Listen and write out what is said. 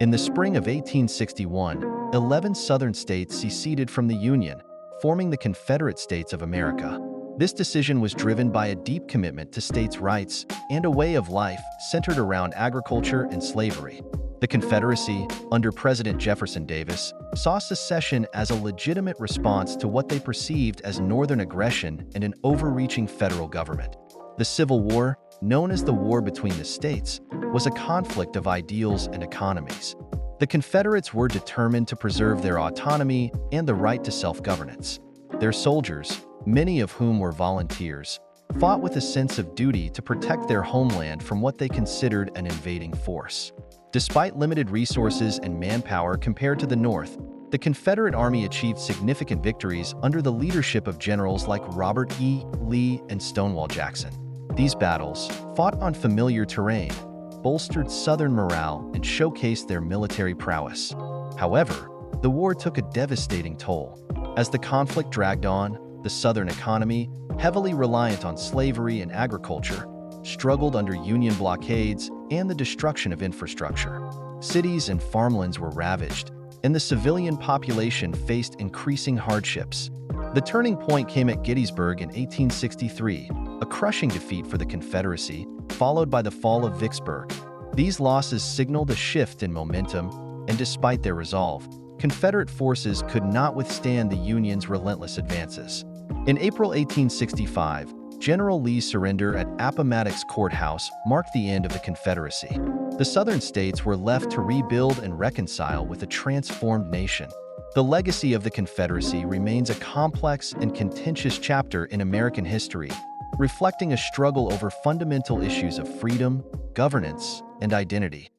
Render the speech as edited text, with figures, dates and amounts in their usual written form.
In the spring of 1861, 11 Southern states seceded from the Union, forming the Confederate States of America. This decision was driven by a deep commitment to states' rights and a way of life centered around agriculture and slavery. The Confederacy, under President Jefferson Davis, saw secession as a legitimate response to what they perceived as Northern aggression and an overreaching federal government. The Civil War, known as the War between the States, was a conflict of ideals and economies. The Confederates were determined to preserve their autonomy and the right to self-governance. Their soldiers, many of whom were volunteers, fought with a sense of duty to protect their homeland from what they considered an invading force. Despite limited resources and manpower compared to the North, the Confederate Army achieved significant victories under the leadership of generals like Robert E. Lee and Stonewall Jackson. These battles, fought on familiar terrain, bolstered Southern morale and showcased their military prowess. However, the war took a devastating toll. As the conflict dragged on, the Southern economy, heavily reliant on slavery and agriculture, struggled under Union blockades and the destruction of infrastructure. Cities and farmlands were ravaged, and the civilian population faced increasing hardships. The turning point came at Gettysburg in 1863, a crushing defeat for the Confederacy, followed by the fall of Vicksburg. These losses signaled a shift in momentum, and despite their resolve, Confederate forces could not withstand the Union's relentless advances. In April 1865, General Lee's surrender at Appomattox Courthouse marked the end of the Confederacy. The Southern states were left to rebuild and reconcile with a transformed nation. The legacy of the Confederacy remains a complex and contentious chapter in American history, reflecting a struggle over fundamental issues of freedom, governance, and identity.